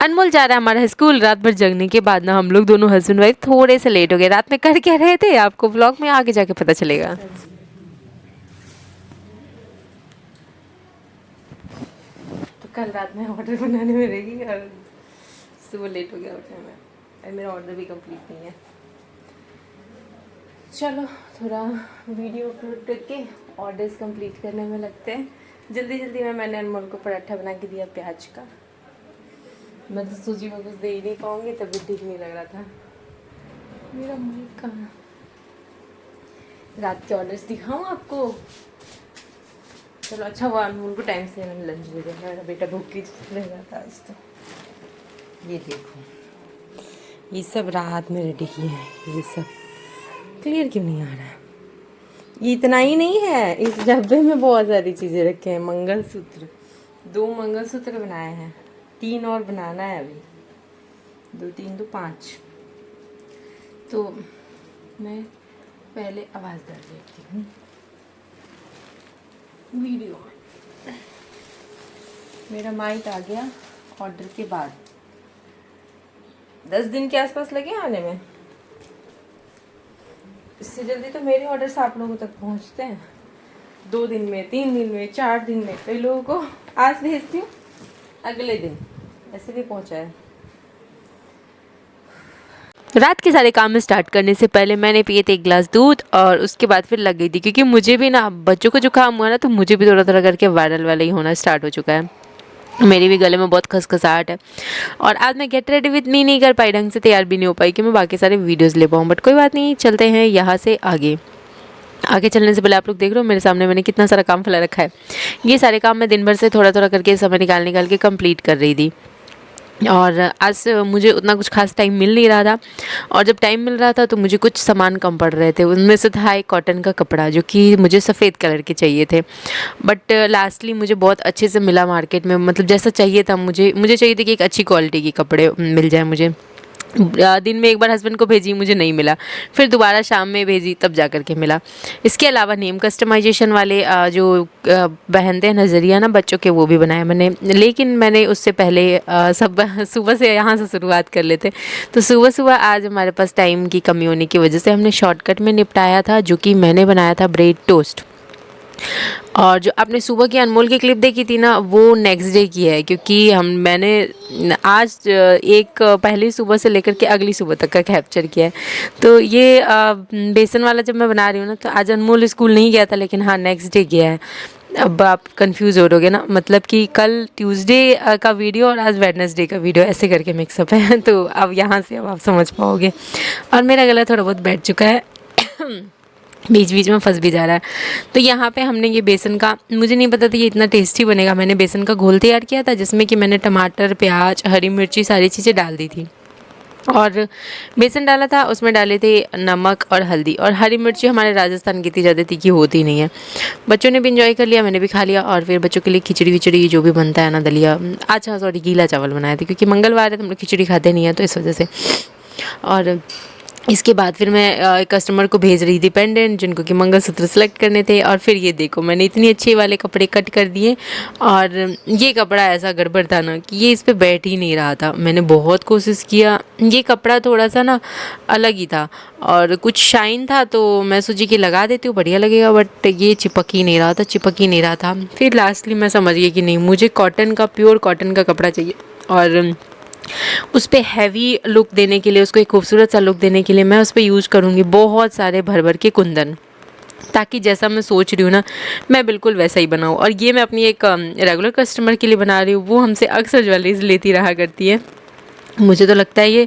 अनमोल जा रहा है हमारा स्कूल। रात भर जगने के बाद ना हम लोग दोनों हस्बैंड वाइफ थोड़े से लेट हो गए। रात में कर क्या रहे थे आपको व्लॉग में आगे जाके पता चलेगा। तो कल रात में ऑर्डर बनाने में रहेगी और सुबह लेट हो गया उठने में, और मेरा ऑर्डर भी कंप्लीट नहीं है। चलो थोड़ा वीडियो अपलोड करके ऑर्डर्स कंप्लीट करने में लगते हैं। जल्दी जल्दी में मैंने अनमोल को पराठा बना के दिया प्याज का। मैं तो सूजी में कुछ दे ही नहीं पाऊँगी, तबीयत ठीक नहीं लग रहा था। मेरा माइक कहाँ? रात के ऑर्डर्स दिखाऊँ आपको? चलो अच्छा हुआ अनमोल को टाइम से मैंने लंच दे दिया, मेरा बेटा भूखी रह रहा था आज। तो ये देखो, ये सब रात में रेडी किए हैं। ये सब क्लियर क्यों नहीं आ रहा है? ये इतना ही नहीं है, इस डब्बे में बहुत सारी चीज़ें रखे हैं। मंगलसूत्र, 2 मंगलसूत्र बनाए हैं, 3 और बनाना है अभी। 2 3 2 5। तो मैं पहले आवाज़ डाल देती हूँ वीडियो में। मेरा माइक आ गया ऑर्डर के बाद। 10 दिन के आसपास लगे आने में। इससे जल्दी तो मेरे ऑर्डर्स आप लोगों तक पहुंचते हैं 2 दिन में, 3 दिन में, 4 दिन में। कई लोगों को आज भेजती हूँ, अगले दिन ऐसे भी पहुंचा है। रात के सारे काम में स्टार्ट करने से पहले मैंने पिए थे 1 गिलास दूध और उसके बाद फिर लग गई थी, क्योंकि मुझे भी ना बच्चों को जुकाम हुआ ना, तो मुझे भी थोड़ा थोड़ा करके वायरल वाला ही होना स्टार्ट हो चुका है। मेरी भी गले में बहुत खसखसाहट है। और आज मैं गेट रेडी विद मी नहीं कर पाई, ढंग से तैयार भी नहीं हो पाई कि मैं बाकी सारे वीडियोस ले पाऊँ। बट कोई बात नहीं, चलते हैं यहाँ से आगे। आगे चलने से पहले आप लोग देख रहे हो मेरे सामने मैंने कितना सारा काम फैला रखा है। ये सारे काम मैं दिन भर से थोड़ा थोड़ा करके समय निकाल के कंप्लीट कर रही थी। और आज मुझे उतना कुछ खास टाइम मिल नहीं रहा था, और जब टाइम मिल रहा था तो मुझे कुछ सामान कम पड़ रहे थे। उनमें से था एक कॉटन का कपड़ा, जो कि मुझे सफ़ेद कलर के चाहिए थे। बट लास्टली मुझे बहुत अच्छे से मिला मार्केट में, मतलब जैसा चाहिए था। मुझे चाहिए था कि एक अच्छी क्वालिटी के कपड़े मिल जाए मुझे। दिन में एक बार हस्बैंड को भेजी, मुझे नहीं मिला। फिर दोबारा शाम में भेजी, तब जा कर के मिला। इसके अलावा नेम कस्टमाइजेशन वाले जो पहनते हैं नज़रिया ना बच्चों के, वो भी बनाए मैंने। लेकिन मैंने उससे पहले सब सुबह से यहाँ से शुरुआत कर लेते। तो सुबह सुबह आज हमारे पास टाइम की कमी होने की वजह से हमने शॉर्टकट में निपटाया था, जो कि मैंने बनाया था ब्रेड टोस्ट। और जो आपने सुबह की अनमोल की क्लिप देखी थी ना, वो नेक्स्ट डे की है, क्योंकि मैंने आज एक पहली सुबह से लेकर के अगली सुबह तक का कैप्चर किया है। तो ये बेसन वाला जब मैं बना रही हूँ ना, तो आज अनमोल स्कूल नहीं गया था, लेकिन हाँ नेक्स्ट डे गया है। अब आप कंफ्यूज हो रहोगे ना, मतलब कि कल ट्यूसडे का वीडियो और आज वेडनेसडे का वीडियो ऐसे करके मिक्सअप है। तो अब यहाँ से अब आप समझ पाओगे। और मेरा गला थोड़ा बहुत बैठ चुका है, बीच बीच में फंस भी जा रहा है। तो यहाँ पे हमने ये बेसन का, मुझे नहीं पता था ये इतना टेस्टी बनेगा। मैंने बेसन का घोल तैयार किया था, जिसमें कि मैंने टमाटर, प्याज, हरी मिर्ची सारी चीज़ें डाल दी थी। और बेसन डाला था, उसमें डाले थे नमक और हल्दी। और हरी मिर्ची हमारे राजस्थान की इतनी ज़्यादा तीखी होती नहीं है। बच्चों ने भी इंजॉय कर लिया, मैंने भी खा लिया। और फिर बच्चों के लिए खिचड़ी विचड़ी जो भी बनता है ना, दलिया, अच्छा सॉरी गीला चावल बनाए थे, क्योंकि मंगलवार है तो हम लोग खिचड़ी खाते नहीं है, तो इस वजह से। और इसके बाद फिर मैं एक कस्टमर को भेज रही थी पेंडेंट, जिनको कि मंगलसूत्र सेलेक्ट करने थे। और फिर ये देखो, मैंने इतनी अच्छे वाले कपड़े कट कर दिए, और ये कपड़ा ऐसा गड़बड़ था ना कि ये इस पर बैठ ही नहीं रहा था। मैंने बहुत कोशिश किया। ये कपड़ा थोड़ा सा ना अलग ही था और कुछ शाइन था, तो मैं सोची कि लगा देती हूँ बढ़िया लगेगा, बट ये चिपक ही नहीं रहा था। फिर लास्टली मैं समझ गई कि नहीं, मुझे कॉटन का, प्योर कॉटन का कपड़ा चाहिए। और उस पर हैवी लुक देने के लिए, उसको एक खूबसूरत सा लुक देने के लिए मैं उस पर यूज़ करूँगी बहुत सारे भर भर के कुंदन, ताकि जैसा मैं सोच रही हूँ ना, मैं बिल्कुल वैसा ही बनाऊँ। और ये मैं अपनी एक रेगुलर कस्टमर के लिए बना रही हूँ। वो हमसे अक्सर ज्वेलरीज लेती रहा करती है। मुझे तो लगता है ये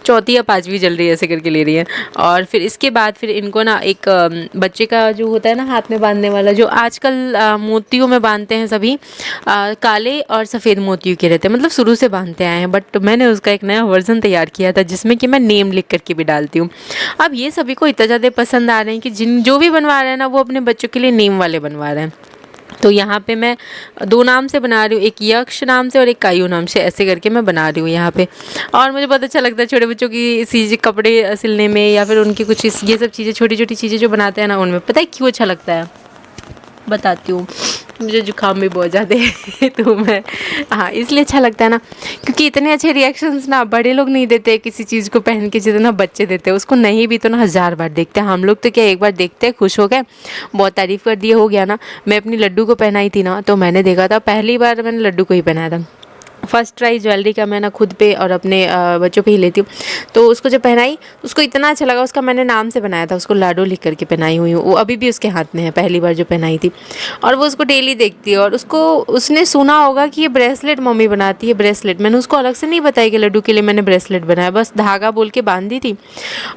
4वीं या 5वीं जल रही है, ऐसे करके ले रही है। और फिर इसके बाद फिर इनको ना एक बच्चे का जो होता है ना हाथ में बांधने वाला, जो आजकल मोतियों में बांधते हैं सभी, काले और सफ़ेद मोतियों के रहते हैं, मतलब शुरू से बांधते आए हैं। बट मैंने उसका एक नया वर्जन तैयार किया था, जिसमें कि मैं नेम लिख करके भी डालती हूँ। अब ये सभी को इतना ज़्यादा पसंद आ रहे हैं कि जो भी बनवा रहे हैं ना, वो अपने बच्चों के लिए नेम वाले बनवा रहे हैं। तो यहाँ पे मैं 2 नाम से बना रही हूँ, एक यक्ष नाम से और एक कायू नाम से, ऐसे करके मैं बना रही हूँ यहाँ पे। और मुझे बहुत अच्छा लगता है छोटे बच्चों की कपड़े सिलने में, या फिर उनकी कुछ ये सब चीज़ें, छोटी छोटी चीज़ें जो बनाते हैं ना, उनमें। पता है क्यों अच्छा लगता है? बताती हूँ। मुझे जुकाम भी बहुत ज़्यादा है तो मैं, हाँ इसलिए अच्छा लगता है ना, क्योंकि इतने अच्छे रिएक्शंस ना बड़े लोग नहीं देते किसी चीज़ को पहन के जितना बच्चे देते हैं। उसको नहीं भी तो ना 1000 बार देखते हैं। हम लोग तो क्या एक बार देखते हैं, खुश हो गए, बहुत तारीफ़ कर दिए, हो गया ना। मैं अपनी लड्डू को पहनाई थी ना, तो मैंने देखा था पहली बार मैंने लड्डू को ही पहनाया था। फर्स्ट ट्राई ज्वेलरी का मैं ना खुद पे और अपने बच्चों पे ही लेती हूँ। तो उसको जब पहनाई, उसको इतना अच्छा लगा, उसका मैंने नाम से बनाया था, उसको लाडो लिख करके पहनाई हुई हूँ। वो अभी भी उसके हाथ में है, पहली बार जो पहनाई थी। और वो उसको डेली देखती है, और उसने सुना होगा कि ये ब्रेसलेट मम्मी बनाती है, ब्रेसलेट। मैंने उसको अलग से नहीं बताया कि लड्डू के लिए मैंने ब्रेसलेट बनाया, बस धागा बोल के बांध दी थी।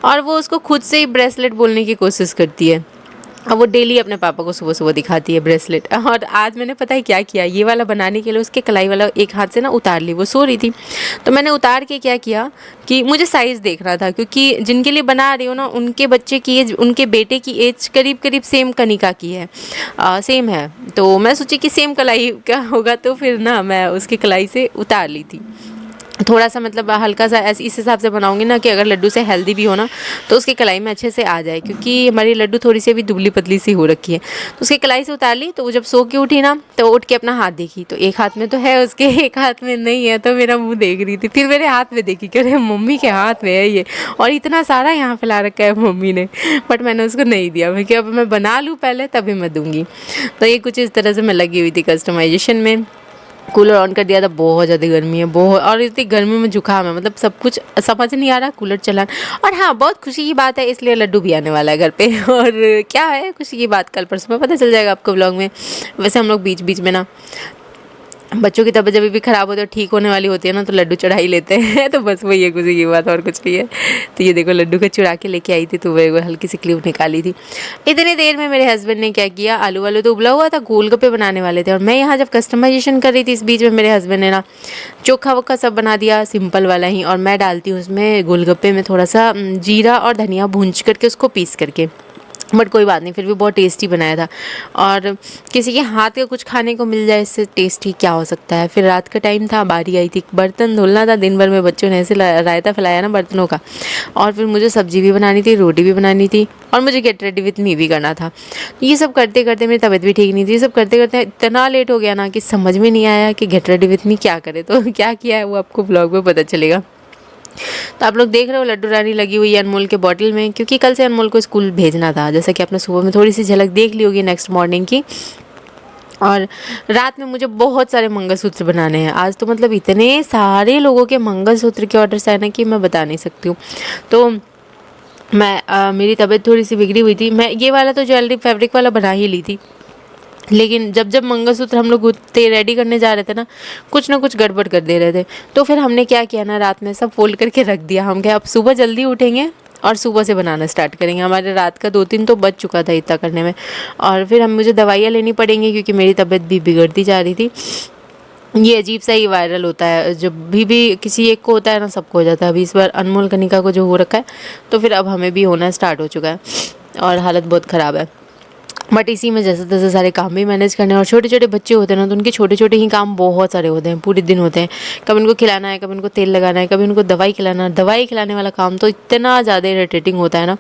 और वो उसको खुद से ही ब्रेसलेट बोलने की कोशिश करती है। अब वो डेली अपने पापा को सुबह सुबह दिखाती है ब्रेसलेट। और आज मैंने पता है क्या किया, ये वाला बनाने के लिए उसके कलाई वाला एक हाथ से ना उतार ली, वो सो रही थी, तो मैंने उतार के क्या किया कि मुझे साइज़ देखना था, क्योंकि जिनके लिए बना रही हूँ ना उनके बच्चे की एज, उनके बेटे की एज करीब करीब सेम कनिका की है, सेम है। तो मैं सोची कि सेम कलाई का होगा, तो फिर ना मैं उसकी कलाई से उतार ली थी थोड़ा सा, मतलब हल्का सा ऐसे इस हिसाब से बनाऊंगी ना कि अगर लड्डू से हेल्दी भी हो ना तो उसकी कलाई में अच्छे से आ जाए, क्योंकि हमारी लड्डू थोड़ी सी अभी दुबली पतली सी हो रखी है। तो उसकी कलाई से उतार ली, तो वो जब सो के उठी ना तो उठ के अपना हाथ देखी, तो एक हाथ में तो है उसके, एक हाथ में नहीं है, तो मेरा मुंह देख रही थी। फिर मेरे हाथ में देखी कि अरे मम्मी के हाथ में है ये, और इतना सारा यहाँ फैला रखा है मम्मी ने, बट मैंने उसको नहीं दिया, क्योंकि अब मैं बना लूँ पहले तभी मैं दूँगी। तो ये कुछ इस तरह से मैं लगी हुई थी कस्टमाइजेशन में। कूलर ऑन कर दिया था, बहुत ज़्यादा गर्मी है, बहुत, और इतनी गर्मी में जुकाम है, मतलब सब कुछ समझ नहीं आ रहा कूलर चलाना। और हाँ, बहुत खुशी की बात है, इसलिए लड्डू भी आने वाला है घर पे। और क्या है खुशी की बात, कल परसों में पता चल जाएगा आपको व्लॉग में। वैसे हम लोग बीच बीच में ना बच्चों की तबीयत जब भी ख़राब होती है, ठीक होने वाली होती है ना, तो लड्डू चढ़ा ही लेते हैं। तो बस वही है खुशी की बात, और कुछ नहीं है। तो ये देखो लड्डू का चुरा के लेके आई थी, तो वो हल्की सी क्लिप निकाली थी। इतनी देर में मेरे हस्बैंड ने क्या किया, आलू वालू तो उबला हुआ था, गोलगप्पे बनाने वाले थे, और मैं यहाँ जब कस्टमाइजेशन कर रही थी, इस बीच में मेरे हस्बैंड ने ना चोखा वोखा सब बना दिया, सिंपल वाला ही। और मैं डालती हूँ उसमें गोलगप्पे में थोड़ा सा जीरा और धनिया भूंज करके उसको पीस करके, बट कोई बात नहीं, फिर भी बहुत टेस्टी बनाया था। और किसी के हाथ का कुछ खाने को मिल जाए, इससे टेस्टी क्या हो सकता है। फिर रात का टाइम था, बारी आई थी, बर्तन धुलना था, दिन भर में बच्चों ने ऐसे रायता फैलाया ना बर्तनों का। और फिर मुझे सब्जी भी बनानी थी, रोटी भी बनानी थी, और मुझे गेट रेडी विथ मी भी करना था। ये सब करते करते मेरी तबीयत भी ठीक नहीं थी, ये सब करते करते इतना लेट हो गया ना कि समझ में नहीं आया कि गेट रेडी विथ मी क्या करे। तो क्या किया है वो आपको ब्लॉग में पता चलेगा। तो आप लोग देख रहे हो लड्डू रानी लगी हुई है अनमोल के बॉटल में, क्योंकि कल से अनमोल को स्कूल भेजना था, जैसा कि आपने सुबह में थोड़ी सी झलक देख ली होगी नेक्स्ट मॉर्निंग की। और रात में मुझे बहुत सारे मंगलसूत्र बनाने हैं आज, तो मतलब इतने सारे लोगों के मंगलसूत्र के ऑर्डर्स आए ना कि मैं बता नहीं सकती हूँ। तो मैं मेरी तबीयत थोड़ी सी बिगड़ी हुई थी, मैं ये वाला तो ज्वेलरी फैब्रिक वाला बना ही ली थी, लेकिन जब जब मंगलसूत्र हम लोग रेडी करने जा रहे थे ना कुछ गड़बड़ कर दे रहे थे। तो फिर हमने क्या किया ना, रात में सब फोल्ड करके रख दिया। हम क्या अब सुबह जल्दी उठेंगे और सुबह से बनाना स्टार्ट करेंगे। हमारे रात का 2-3 तो बज चुका था इतना करने में। और फिर मुझे दवाइयाँ लेनी पड़ेंगी, क्योंकि मेरी तबीयत भी बिगड़ती जा रही थी। ये अजीब सा ही वायरल होता है, जब भी किसी एक को होता है ना सबको हो जाता है। अभी इस बार अनमोल कनिका को जो हो रखा है, तो फिर अब हमें भी होना स्टार्ट हो चुका है, और हालत बहुत ख़राब है। बट इसी में जैसे तैसे सारे काम भी मैनेज करने, और छोटे छोटे बच्चे होते हैं ना, तो उनके छोटे छोटे ही काम बहुत सारे होते हैं, पूरे दिन होते हैं। कभी उनको खिलाना है, कभी उनको तेल लगाना है, कभी उनको दवाई खिलाना है। दवाई खिलाने वाला काम तो इतना ज़्यादा इरिटेटिंग होता है ना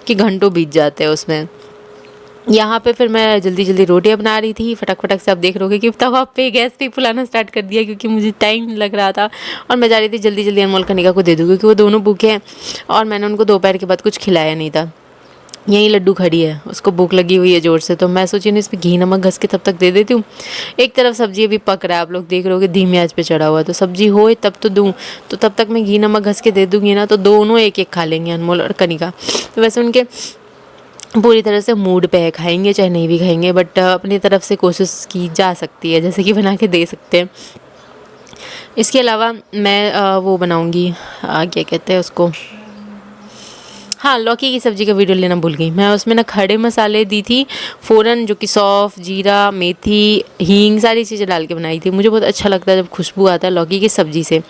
कि घंटों बीत जाते हैं उसमें। यहाँ पे फिर मैं जल्दी जल्दी रोटियाँ बना रही थी, फटक फटक से। आप देख रहे हो कि तवा पे गैस पे फुलाना स्टार्ट कर दिया, क्योंकि मुझे टाइम लग रहा था, और मैं जा रही थी जल्दी जल्दी अनमोल कनिका को दे दूँ, क्योंकि वो दोनों भूखे हैं, और मैंने उनको दोपहर के बाद कुछ खिलाया नहीं था। यहीं लड्डू खड़ी है, उसको भूख लगी हुई है ज़ोर से, तो मैं सोची नहीं इसमें घी नमक घस के तब तक दे देती हूँ। एक तरफ सब्जी अभी पक रहा है, आप लोग देख रहे हो कि धीमी आंच पे चढ़ा हुआ है, तो सब्जी हो तब तो दूँ। तो तब तक मैं घी नमक घस के दे दूँगी ना, तो दोनों एक एक खा लेंगे, अनमोल और कनिका। तो वैसे उनके पूरी तरह से मूड पे है, खाएंगे चाहे नहीं भी खाएंगे, बट अपनी तरफ से कोशिश की जा सकती है, जैसे कि बना के दे सकते हैं। इसके अलावा मैं वो बनाऊँगी, क्या कहते हैं उसको, हाँ, लौकी की सब्ज़ी का वीडियो लेना भूल गई मैं। उसमें ना खड़े मसाले दी थी फ़ौरन, जो कि सौंफ, जीरा, मेथी, हींग, सारी चीज़ें डाल के बनाई थी। मुझे बहुत अच्छा लगता है जब खुशबू आता है लौकी की सब्ज़ी से।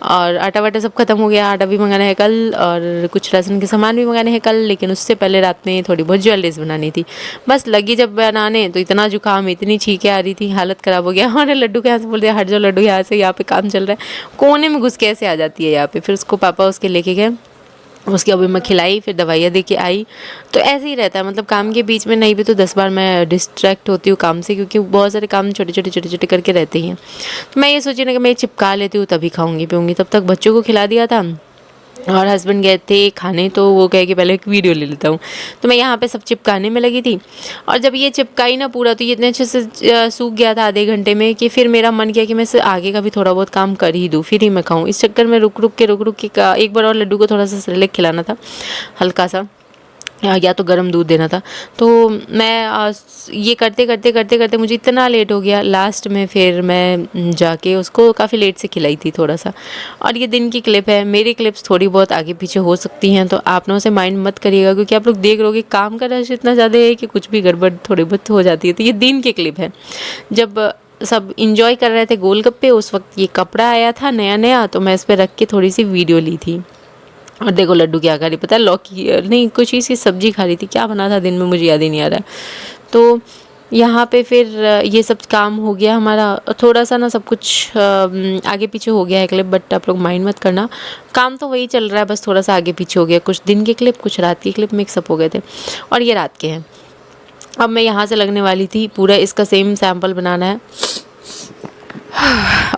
और आटा वाटा सब ख़त्म हो गया, आटा भी मंगाना है कल, और कुछ राशन के सामान भी मंगाने हैं कल, लेकिन उससे पहले रात में थोड़ी बहुत ज्वेलरीज बनानी थी। बस लगी जब बनाने, तो इतना जुकाम, इतनी छींकें आ रही थी, हालत ख़राब हो गया। और लड्डू के यहाँ से बोल दिया हट जाओ लड्डू, यहाँ से, यहाँ पे काम चल रहा है। कोने में घुस के ऐसे आ जाती है यहाँ पे। फिर उसको पापा उसके लेके गए, उसके अभी मैं खिलाई, फिर दवाइयाँ दे के आई। तो ऐसे ही रहता है, मतलब काम के बीच में नहीं भी तो 10 बार मैं डिस्ट्रैक्ट होती हूँ काम से, क्योंकि बहुत सारे काम छोटे छोटे करके रहते ही हैं। तो मैं ये सोची ना कि मैं चिपका लेती हूँ तभी खाऊंगी पीऊँगी। तब तक बच्चों को खिला दिया था और हस्बैंड गए थे खाने, तो वो कहे कि पहले एक वीडियो ले लेता हूँ। तो मैं यहाँ पे सब चिपकाने में लगी थी, और जब ये चिपकाई ना पूरा, तो ये इतने अच्छे से सूख गया था आधे घंटे में कि फिर मेरा मन किया कि मैं इसे आगे का भी थोड़ा बहुत काम कर ही दूँ, फिर ही मैं खाऊँ। इस चक्कर में रुक रुक के एक बार और लड्डू को थोड़ा सा सेरेलैक खिलाना था, हल्का सा, या तो गर्म दूध देना था। तो मैं ये करते करते मुझे इतना लेट हो गया, लास्ट में फिर मैं जाके उसको काफ़ी लेट से खिलाई थी थोड़ा सा। और ये दिन की क्लिप है, मेरी क्लिप्स थोड़ी बहुत आगे पीछे हो सकती हैं, तो आप लोगों से माइंड मत करिएगा, क्योंकि आप लोग देख रहे हो कि काम का रश इतना ज़्यादा है कि कुछ भी गड़बड़ थोड़ी बहुत हो जाती है। तो ये दिन की क्लिप है, जब सब इंजॉय कर रहे थे गोलगप्पे, उस वक्त ये कपड़ा आया था नया नया, तो मैं इस पर रख के थोड़ी सी वीडियो ली थी। और देखो लड्डू क्या खा रही, पता है, लौकी नहीं कुछ चीज़ की सब्जी खा रही थी, क्या बना था दिन में मुझे याद ही नहीं आ रहा है। तो यहाँ पे फिर ये सब काम हो गया हमारा, थोड़ा सा ना सब कुछ आगे पीछे हो गया है क्लिप, बट आप लोग माइंड मत करना, काम तो वही चल रहा है, बस थोड़ा सा आगे पीछे हो गया, कुछ दिन के क्लिप कुछ रात की क्लिप मिक्सअप हो गए थे, और ये रात के हैं। अब मैं यहाँ से लगने वाली थी, पूरा इसका सेम सैम्पल बनाना है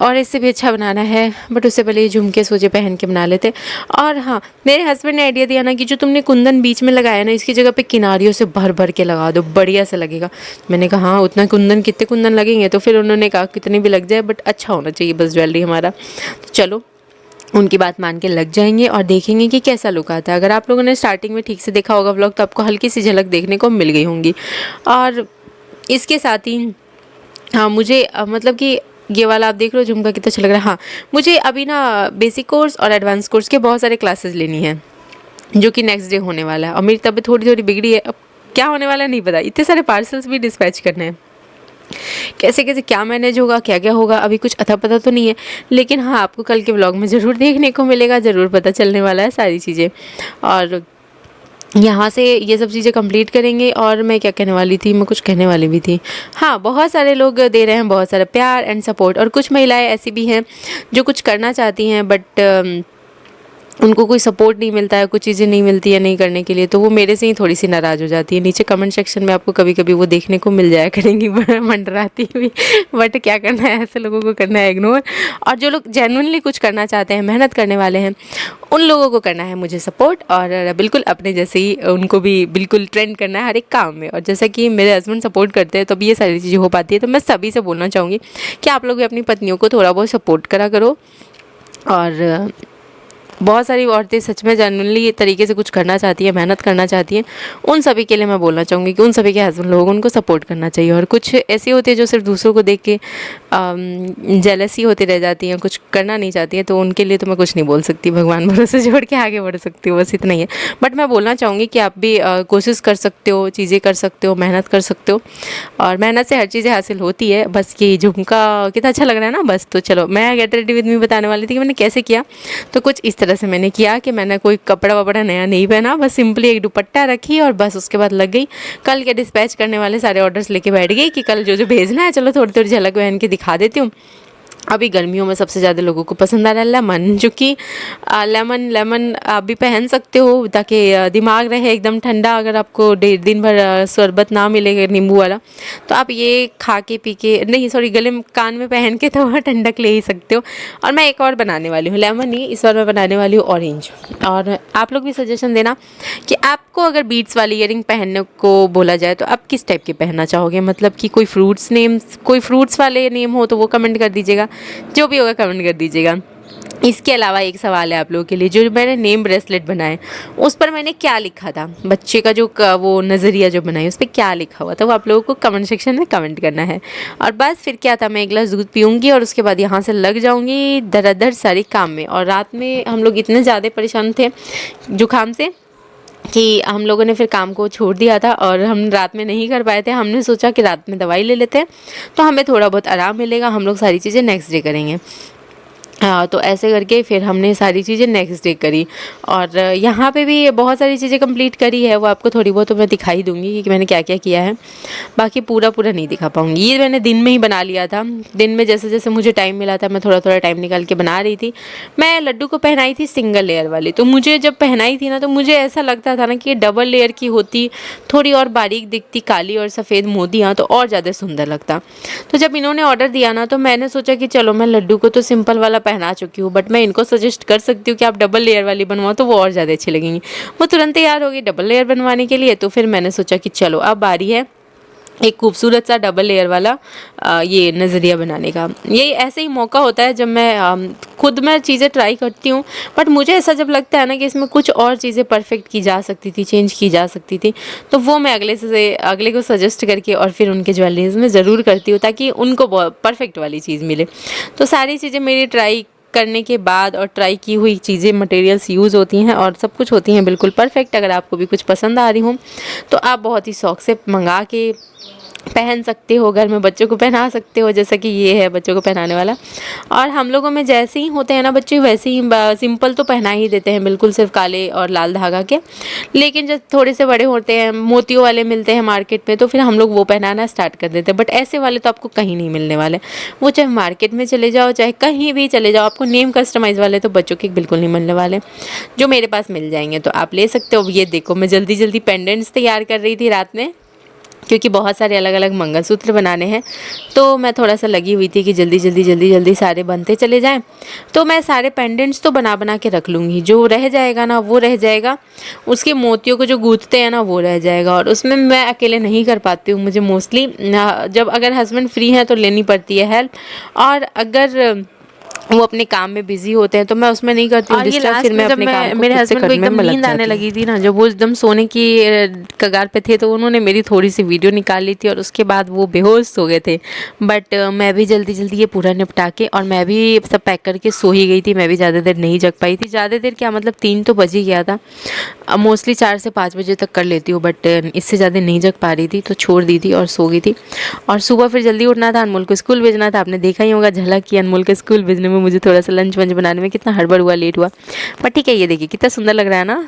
और इससे भी अच्छा बनाना है, बट उससे पहले ये झुमके सोचे पहन के बना लेते। और हाँ, मेरे हस्बैंड ने आइडिया दिया ना कि जो तुमने कुंदन बीच में लगाया ना, इसकी जगह पे किनारियों से भर भर के लगा दो, बढ़िया से लगेगा। मैंने कहा हाँ, उतना कुंदन, कितने कुंदन लगेंगे? तो फिर उन्होंने कहा कितने भी लग जाए, बट अच्छा होना चाहिए बस ज्वेलरी हमारा। तो चलो उनकी बात मान के लग जाएंगे और देखेंगे कि कैसा लुक आता है। अगर आप लोगों ने स्टार्टिंग में ठीक से देखा होगा व्लॉग, तो आपको हल्की सी झलक देखने को मिल गई होंगी। और इसके साथ ही हाँ, मुझे मतलब कि ये वाला आप देख रहे हो झुमका कितना अच्छा लग रहा है। हाँ, मुझे अभी ना बेसिक कोर्स और एडवांस कोर्स के बहुत सारे क्लासेस लेनी है, जो कि नेक्स्ट डे होने वाला है। और मेरी तबीयत थोड़ी थोड़ी बिगड़ी है, अब क्या होने वाला है नहीं पता, इतने सारे पार्सल्स भी डिस्पैच करने हैं, कैसे कैसे क्या मैनेज होगा, क्या क्या होगा, अभी कुछ अता पता तो नहीं है। लेकिन हाँ, आपको कल के व्लॉग में ज़रूर देखने को मिलेगा, ज़रूर पता चलने वाला है सारी चीज़ें। और यहाँ से ये सब चीज़ें कंप्लीट करेंगे। और मैं क्या कहने वाली थी, मैं कुछ कहने वाली भी थी, हाँ, बहुत सारे लोग दे रहे हैं बहुत सारा प्यार एंड सपोर्ट, और कुछ महिलाएं ऐसी भी हैं जो कुछ करना चाहती हैं, बट उनको कोई सपोर्ट नहीं मिलता है, कुछ चीज़ें नहीं मिलती है नहीं करने के लिए, तो वो मेरे से ही थोड़ी सी नाराज़ हो जाती है। नीचे कमेंट सेक्शन में आपको कभी कभी वो देखने को मिल जाया करेंगी मंडराती हुई, बट क्या करना है, ऐसे लोगों को करना है इग्नोर। और जो लोग जेन्युइनली कुछ करना चाहते हैं, मेहनत करने वाले हैं, उन लोगों को करना है मुझे सपोर्ट, और बिल्कुल अपने जैसे ही उनको भी बिल्कुल ट्रेंड करना है हर एक काम में। और जैसा कि मेरे हस्बैंड सपोर्ट करते हैं, तो ये सारी चीज़ें हो पाती है। तो मैं सभी से बोलना चाहूँगी कि आप लोग भी अपनी पत्नियों को थोड़ा बहुत सपोर्ट करा करो। और बहुत सारी औरतें सच में जेन्युइनली तरीके से कुछ करना चाहती हैं, मेहनत करना चाहती हैं, उन सभी के लिए मैं बोलना चाहूँगी कि उन सभी के हस्बैंड लोग उनको सपोर्ट करना चाहिए। और कुछ ऐसी होती है जो सिर्फ दूसरों को देख के जेलसी होती रह जाती हैं, कुछ करना नहीं चाहती हैं, तो उनके लिए तो मैं कुछ नहीं बोल सकती, भगवान भरोसे जोड़ के आगे बढ़ सकती हूँ, बस इतना ही है। बट मैं बोलना चाहूँगी कि आप भी कोशिश कर सकते हो, चीज़ें कर सकते हो, मेहनत कर सकते हो, और मेहनत से हर चीज़ें हासिल होती है। बस ये झुमका कितना अच्छा लग रहा है ना, बस। तो चलो, मैं गेट रेडी विद मी बताने वाली थी कि मैंने कैसे किया। तो कुछ इस तरह से मैंने किया कि मैंने कोई कपड़ा वपड़ा नया नहीं पहना, बस सिंपली एक दुपट्टा रखी और बस उसके बाद लग गई। कल के डिस्पैच करने वाले सारे ऑर्डर्स लेके बैठ गई कि कल जो जो भेजना है, चलो थोड़ी थोड़ी झलक पहन के दिखा देती हूँ। अभी गर्मियों में सबसे ज़्यादा लोगों को पसंद आ रहा है लेमन, जो कि लेमन आप भी पहन सकते हो ताकि दिमाग रहे एकदम ठंडा। अगर आपको दिन भर शरबत ना मिलेगा नींबू वाला, तो आप ये खा के पी के, नहीं सॉरी, गले में कान में पहन के तो वह ठंडक ले ही सकते हो। और मैं एक और बनाने वाली हूँ, लेमन ही, इस बार मैं बनाने वाली हूँ ऑरेंज। और आप लोग भी सजेशन देना कि आपको अगर बीट्स वाली ईयरिंग पहनने को बोला जाए तो आप किस टाइप के पहनना चाहोगे, मतलब कि कोई फ्रूट्स वाले नेम हो तो वो कमेंट कर दीजिएगा, जो भी होगा कमेंट कर दीजिएगा। इसके अलावा एक सवाल है आप लोगों के लिए, जो मैंने नेम ब्रेसलेट बनाए उस पर मैंने क्या लिखा था, बच्चे का जो वो नज़रिया जो बनाई उस पर क्या लिखा हुआ था, वो आप लोगों को कमेंट सेक्शन में कमेंट करना है। और बस फिर क्या था, मैं एक गिलास दूध पीऊँगी और उसके बाद यहाँ से लग जाऊँगी दरअदर सारी काम में। और रात में हम लोग इतने ज़्यादा परेशान थे जुकाम से कि हम लोगों ने फिर काम को छोड़ दिया था, और हम रात में नहीं कर पाए थे। हमने सोचा कि रात में दवाई ले लेते हैं तो हमें थोड़ा बहुत आराम मिलेगा, हम लोग सारी चीज़ें नेक्स्ट डे करेंगे। हाँ, तो ऐसे करके फिर हमने सारी चीज़ें नेक्स्ट डे करी और यहाँ पे भी बहुत सारी चीज़ें कंप्लीट करी है, वो आपको थोड़ी बहुत तो मैं दिखाई दूँगी कि मैंने क्या-क्या किया है। बाकी पूरा-पूरा नहीं दिखा पाऊँगी। ये मैंने दिन में ही बना लिया था। दिन में जैसे-जैसे मुझे टाइम मिला था मैं थोड़ा-थोड़ा टाइम निकाल के बना रही थी। मैं लड्डू को पहनाई थी सिंगल लेयर वाली, तो मुझे जब पहनाई थी ना तो मुझे ऐसा लगता था ना कि ये डबल लेयर की होती, थोड़ी और बारीक दिखती, काली और सफ़ेद मोतियाँ तो और ज़्यादा सुंदर लगता। तो जब इन्होंने ऑर्डर दिया ना तो मैंने सोचा कि चलो मैं लड्डू को तो सिंपल वाला पहना चुकी हूँ, बट मैं इनको सजेस्ट कर सकती हूँ कि आप डबल लेयर वाली बनवाओ तो वो और ज़्यादा अच्छी लगेंगी। वो तुरंत तैयार हो गई डबल लेयर बनवाने के लिए, तो फिर मैंने सोचा कि चलो अब बारी है एक खूबसूरत सा डबल लेयर वाला ये नज़रिया बनाने का। ये ऐसे ही मौका होता है जब खुद मैं चीज़ें ट्राई करती हूँ, बट मुझे ऐसा जब लगता है ना कि इसमें कुछ और चीज़ें परफेक्ट की जा सकती थी, चेंज की जा सकती थी, तो वो मैं अगले को सजेस्ट करके और फिर उनके ज्वेलरीज़ में ज़रूर करती हूँ ताकि उनको परफेक्ट वाली चीज़ मिले। तो सारी चीज़ें मेरी ट्राई करने के बाद और ट्राई की हुई चीज़ें मटेरियल्स यूज़ होती हैं और सब कुछ होती हैं बिल्कुल परफेक्ट। अगर आपको भी कुछ पसंद आ रही हो तो आप बहुत ही शौक़ से मंगा के पहन सकते हो, घर में बच्चों को पहना सकते हो, जैसा कि ये है बच्चों को पहनाने वाला। और हम लोगों में जैसे ही होते हैं ना बच्चे वैसे ही सिंपल तो पहना ही देते हैं बिल्कुल, सिर्फ काले और लाल धागा के। लेकिन जब थोड़े से बड़े होते हैं, मोतियों वाले मिलते हैं मार्केट में, तो फिर हम लोग वो पहनाना स्टार्ट कर देते हैं। बट ऐसे वाले तो आपको कहीं नहीं मिलने वाले। वो चाहे मार्केट में चले जाओ, चाहे कहीं भी चले जाओ, आपको नेम कस्टमाइज़ वाले तो बच्चों के बिल्कुल नहीं मिलने वाले। जो मेरे पास मिल जाएंगे तो आप ले सकते हो। ये देखो मैं जल्दी जल्दी पेंडेंट्स तैयार कर रही थी रात में, क्योंकि बहुत सारे अलग अलग मंगलसूत्र बनाने हैं, तो मैं थोड़ा सा लगी हुई थी कि जल्दी सारे बनते चले जाएं। तो मैं सारे पेंडेंट्स तो बना बना के रख लूँगी, जो रह जाएगा ना वो रह जाएगा, उसके मोतियों को जो गूँथते हैं ना वो रह जाएगा। और उसमें मैं अकेले नहीं कर पाती हूँ, मुझे मोस्टली जब अगर हस्बैंड फ्री हैं तो लेनी पड़ती है हेल्प, और अगर वो अपने काम में बिजी होते हैं तो मैं उसमें नहीं करती हूँ डिस्टर्ब। फिर मैं अपने काम को मेरे हस्बैंड को एकदम नींद आने लगी थी ना, जब वो एकदम सोने की कगार पे थे, तो उन्होंने मेरी थोड़ी सी वीडियो निकाल ली थी और उसके बाद वो बेहोश हो गए थे। बट मैं भी जल्दी जल्दी ये पूरा निपटा के और मैं भी सब पैक करके सो ही गई थी। मैं भी ज़्यादा देर नहीं जग पाई थी, ज़्यादा देर क्या मतलब 3 तो बज ही गया था। मोस्टली 4 से 5 बजे तक कर लेती हूँ, बट इससे ज़्यादा नहीं जग पा रही थी तो छोड़ दी थी और सो गई थी। और सुबह फिर जल्दी उठना था, अनमोल को स्कूल भेजना था। आपने देखा ही होगा झलक की अनमोल के स्कूल भेजने में मुझे थोड़ा सा लंच वंच बनाने में कितना हड़बड़ हुआ, लेट हुआ। पर ठीक है, ये देखिए कितना सुंदर लग रहा है ना।